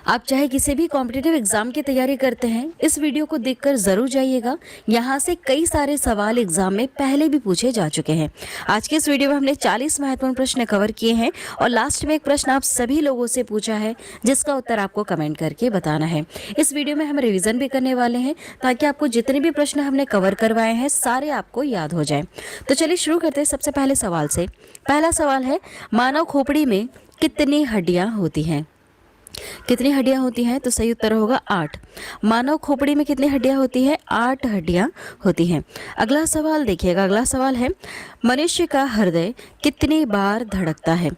आप चाहे किसी भी कॉम्पिटिटिव एग्जाम की तैयारी करते हैं, इस वीडियो को देखकर जरूर जाइएगा। यहाँ से कई सारे सवाल एग्जाम में पहले भी पूछे जा चुके हैं। आज के इस वीडियो में हमने 40 महत्वपूर्ण प्रश्न कवर किए हैं और लास्ट में एक प्रश्न आप सभी लोगों से पूछा है, जिसका उत्तर आपको कमेंट करके बताना है। इस वीडियो में हम रिविजन भी करने वाले हैं ताकि आपको जितने भी प्रश्न हमने कवर करवाए हैं सारे आपको याद हो जाए। तो चलिए शुरू करते हैं सबसे पहले सवाल से। पहला सवाल है, मानव खोपड़ी में कितनी हड्डियां होती हैं? कितनी हड्डियां होती हैं? तो सही उत्तर होगा 8। मानव खोपड़ी में कितनी हड्डियां होती है? 8 हड्डियां होती हैं। अगला सवाल देखिएगा। अगला सवाल है, मनुष्य का हृदय कितनी बार धड़कता है?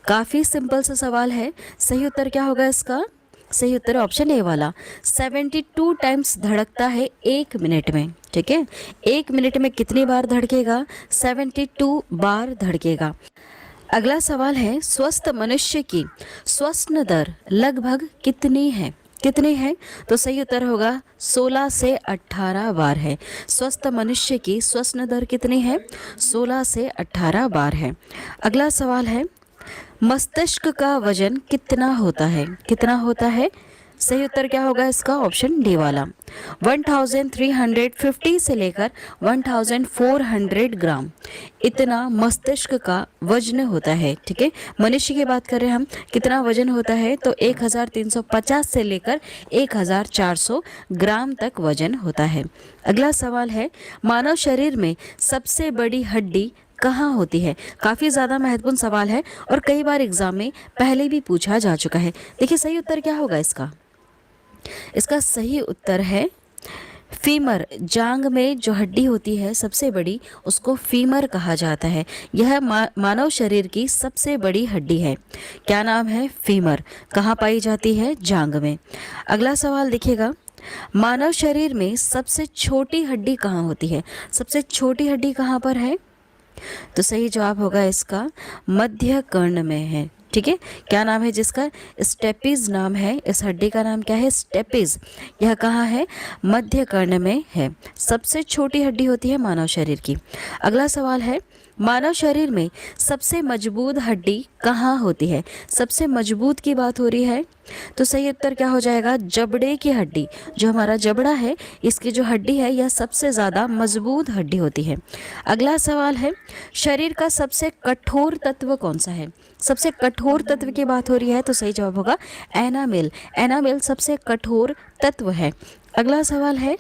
काफी सिंपल सा सवाल है। सही उत्तर क्या होगा इसका? सही उत्तर ऑप्शन ए वाला, 72 टाइम्स धड़कता है 1 मिनट में। ठीक है, 1 मिनट में कितनी बार धड़केगा? 72 बार धड़केगा। अगला सवाल है, स्वस्थ मनुष्य की श्वसन दर लगभग कितनी है? कितनी है? तो सही उत्तर होगा 16 से 18 बार है। स्वस्थ मनुष्य की श्वसन दर कितनी है? 16 से 18 बार है। अगला सवाल है, मस्तिष्क का वजन कितना होता है? कितना होता है? सही उत्तर क्या होगा इसका? ऑप्शन डी वाला, 1350 से लेकर 1400 ग्राम इतना मस्तिष्क का वजन होता है। ठीक है, मनुष्य की बात करें हम, कितना वजन होता है? तो 1350 से लेकर 1400 ग्राम तक वजन होता है। अगला सवाल है, मानव शरीर में सबसे बड़ी हड्डी कहाँ होती है? काफ़ी ज़्यादा महत्वपूर्ण सवाल है और कई बार एग्जाम में पहले भी पूछा जा चुका है। देखिए सही उत्तर क्या होगा इसका? इसका सही उत्तर है फीमर। जांग में जो हड्डी होती है सबसे बड़ी, उसको फीमर कहा जाता है। यह मानव शरीर की सबसे बड़ी हड्डी है। क्या नाम है? फीमर। कहाँ पाई जाती है? जांग में। अगला सवाल देखिएगा, मानव शरीर में सबसे छोटी हड्डी कहाँ होती है? सबसे छोटी हड्डी कहाँ पर है? तो सही जवाब होगा इसका मध्य कर्ण में है। ठीक है, क्या नाम है जिसका? स्टेपीज नाम है। इस हड्डी का नाम क्या है? स्टेपीज। यह कहाँ है? मध्य कर्ण में है। सबसे छोटी हड्डी होती है मानव शरीर की। अगला सवाल है, मानव शरीर में सबसे मजबूत हड्डी कहाँ होती है? सबसे मजबूत की बात हो रही है, तो सही उत्तर क्या हो जाएगा? जबड़े की हड्डी। जो हमारा जबड़ा है, इसकी जो हड्डी है यह सबसे ज़्यादा मजबूत हड्डी होती है। अगला सवाल है, शरीर का सबसे कठोर तत्व कौन सा है? सबसे कठोर तत्व की बात हो रही है, तो सही जवाब होगा एनामेल। एनामेल सबसे कठोर तत्व है। अगला सवाल है,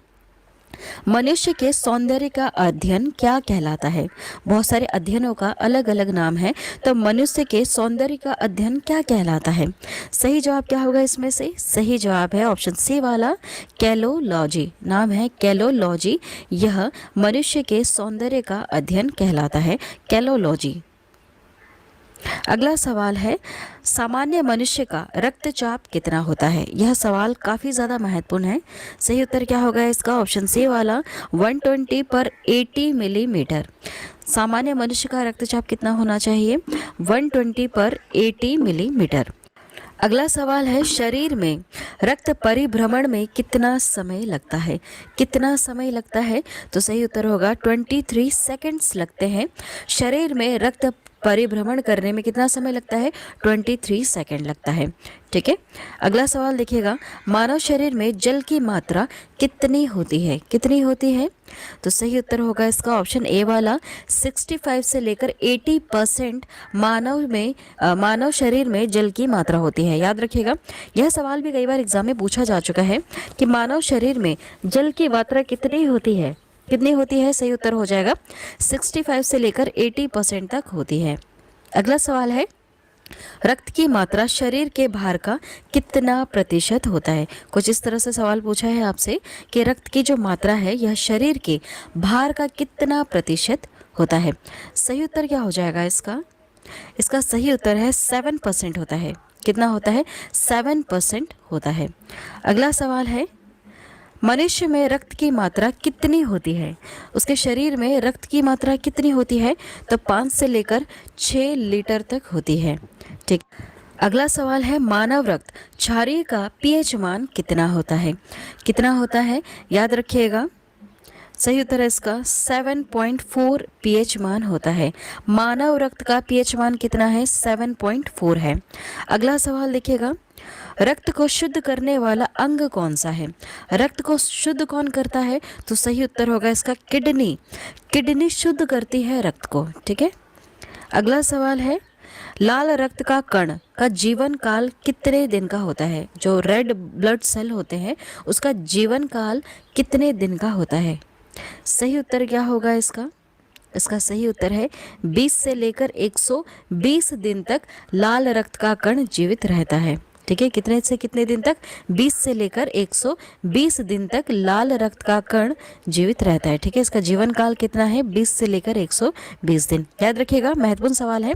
मनुष्य के सौंदर्य का अध्ययन क्या कहलाता है? बहुत सारे अध्ययनों का अलग अलग नाम है, तो मनुष्य के सौंदर्य का अध्ययन क्या कहलाता है? सही जवाब क्या होगा इसमें से? सही जवाब है ऑप्शन सी वाला, कैलोलॉजी। नाम है कैलोलॉजी। यह मनुष्य के सौंदर्य का अध्ययन कहलाता है, कैलोलॉजी। अगला सवाल है, सामान्य मनुष्य का रक्तचाप कितना होता है? यह सवाल काफ़ी ज़्यादा महत्वपूर्ण है। सही उत्तर क्या होगा इसका? ऑप्शन सी वाला, 120/80 मिलीमीटर। सामान्य मनुष्य का रक्तचाप कितना होना चाहिए? 120/80 मिलीमीटर। अगला सवाल है, शरीर में रक्त परिभ्रमण में कितना समय लगता है? कितना समय लगता है? तो सही उत्तर होगा 23 सेकंड्स लगते हैं। शरीर में रक्त परिभ्रमण करने में कितना समय लगता है? 23 सेकंड लगता है। ठीक है, अगला सवाल देखिएगा, मानव शरीर में जल की मात्रा कितनी होती है? कितनी होती है? तो सही उत्तर होगा इसका ऑप्शन ए वाला, 65 से लेकर 80% मानव शरीर में जल की मात्रा होती है। याद रखिएगा, यह सवाल भी कई बार एग्जाम में पूछा जा चुका है कि मानव शरीर में जल की मात्रा कितनी होती है? कितनी होती है? सही उत्तर हो जाएगा 65 से लेकर 80% तक होती है। अगला सवाल है, रक्त की मात्रा शरीर के भार का कितना प्रतिशत होता है? कुछ इस तरह से सवाल पूछा है आपसे कि रक्त की जो मात्रा है यह शरीर के भार का कितना प्रतिशत होता है? सही उत्तर क्या हो जाएगा इसका? इसका सही उत्तर है 7% होता है। कितना होता है? 7% होता है। अगला सवाल है, मनुष्य में रक्त की मात्रा कितनी होती है? उसके शरीर में रक्त की मात्रा कितनी होती है? तो 5 से लेकर 6 लीटर तक होती है। ठीक, अगला सवाल है, मानव रक्त क्षारीय का पीएच मान कितना होता है? कितना होता है? याद रखिएगा, सही उत्तर है इसका 7.4 पीएच मान होता है। मानव रक्त का पीएच मान कितना है? 7.4 है। अगला सवाल देखिएगा, रक्त को शुद्ध करने वाला अंग कौन सा है? रक्त को शुद्ध कौन करता है? तो सही उत्तर होगा इसका किडनी। किडनी शुद्ध करती है रक्त को। ठीक है, अगला सवाल है, लाल रक्त का कण का जीवन काल कितने दिन का होता है? जो रेड ब्लड सेल होते हैं उसका जीवन काल कितने दिन का होता है? सही उत्तर क्या होगा इसका? इसका सही उत्तर है 20 से लेकर 120 दिन तक लाल रक्त का कण जीवित रहता है। ठीक है, कितने से कितने दिन तक? 20 से लेकर 120 दिन तक लाल रक्त का कण जीवित रहता है। ठीक है, इसका जीवन काल कितना है? 20 से लेकर 120 दिन। याद रखिएगा, महत्वपूर्ण सवाल है।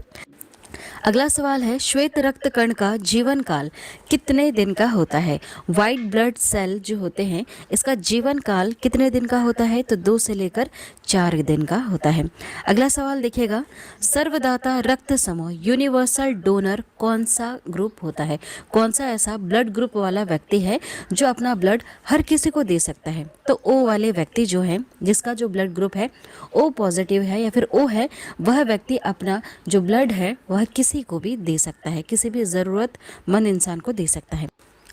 अगला सवाल है, श्वेत रक्त कण का जीवन काल कितने दिन का होता है? व्हाइट ब्लड सेल जो होते हैं इसका जीवन काल कितने दिन का होता है? तो 2 से लेकर 4 दिन का होता है। अगला सवाल देखिएगा, सर्वदाता रक्त समूह यूनिवर्सल डोनर कौन सा ग्रुप होता है? कौन सा ऐसा ब्लड ग्रुप वाला व्यक्ति है जो अपना ब्लड हर किसी को दे सकता है? तो ओ वाले व्यक्ति जो है, जिसका जो ब्लड ग्रुप है ओ पॉजिटिव है या फिर ओ है, वह व्यक्ति अपना जो ब्लड है वह किसी को भी दे सकता है, किसी भी जरूरतमंद इंसान को दे सकता है।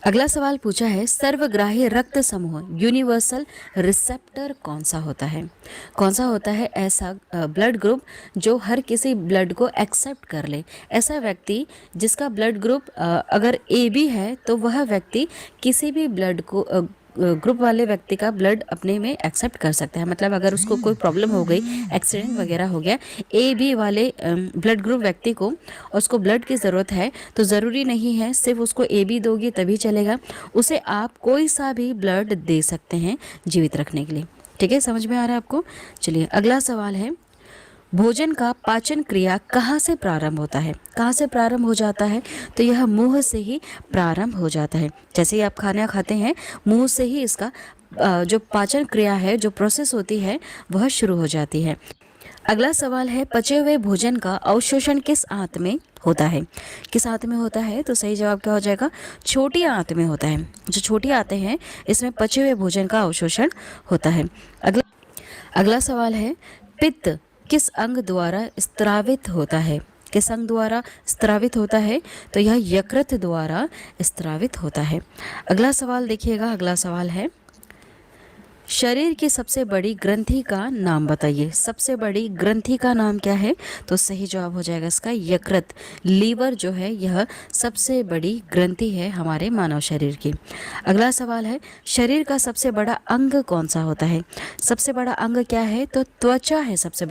अगला सवाल पूछा है, सर्वग्राही रक्त समूह यूनिवर्सल रिसेप्टर कौन सा होता है? कौन सा होता है ऐसा ब्लड ग्रुप जो हर किसी ब्लड को एक्सेप्ट कर ले? ऐसा व्यक्ति जिसका ब्लड ग्रुप अगर ए बी है तो वह व्यक्ति किसी भी ब्लड को ग्रुप वाले व्यक्ति का ब्लड अपने में एक्सेप्ट कर सकता है। मतलब अगर उसको कोई प्रॉब्लम हो गई, एक्सीडेंट वगैरह हो गया, ए बी वाले ब्लड ग्रुप व्यक्ति को उसको ब्लड की ज़रूरत है, तो ज़रूरी नहीं है सिर्फ उसको ए बी दोगी तभी चलेगा, उसे आप कोई सा भी ब्लड दे सकते हैं जीवित रखने के लिए। ठीक है, समझ में आ रहा है आपको? चलिए अगला सवाल है, भोजन का पाचन क्रिया कहाँ से प्रारंभ होता है? कहाँ से प्रारंभ हो जाता है? तो यह मुंह से ही प्रारंभ हो जाता है। जैसे ही आप खाना खाते हैं मुंह से ही इसका जो पाचन क्रिया है, जो प्रोसेस होती है वह शुरू हो जाती है। अगला सवाल है, पचे हुए भोजन का अवशोषण किस आंत में होता है? किस आंत में होता है? तो सही जवाब क्या हो जाएगा? छोटी आंत में होता है। जो छोटी आंतें हैं इसमें पचे हुए भोजन का अवशोषण होता है। अगला सवाल है, पित्त किस अंग द्वारा स्त्रावित होता है? किस अंग द्वारा स्त्रावित होता है? तो यह यकृत द्वारा स्त्रावित होता है। अगला सवाल देखिएगा, अगला सवाल है, शरीर की सबसे बड़ी ग्रंथि का नाम बताइए। सबसे बड़ी ग्रंथि का नाम क्या है? तो सही जवाब हो जाएगा इसका यकृत। लीवर जो है यह सबसे बड़ी ग्रंथि है हमारे मानव शरीर की। अगला सवाल है, शरीर का सबसे बड़ा अंग कौन सा होता है? सबसे बड़ा अंग क्या है? तो त्वचा है सबसे बड़ा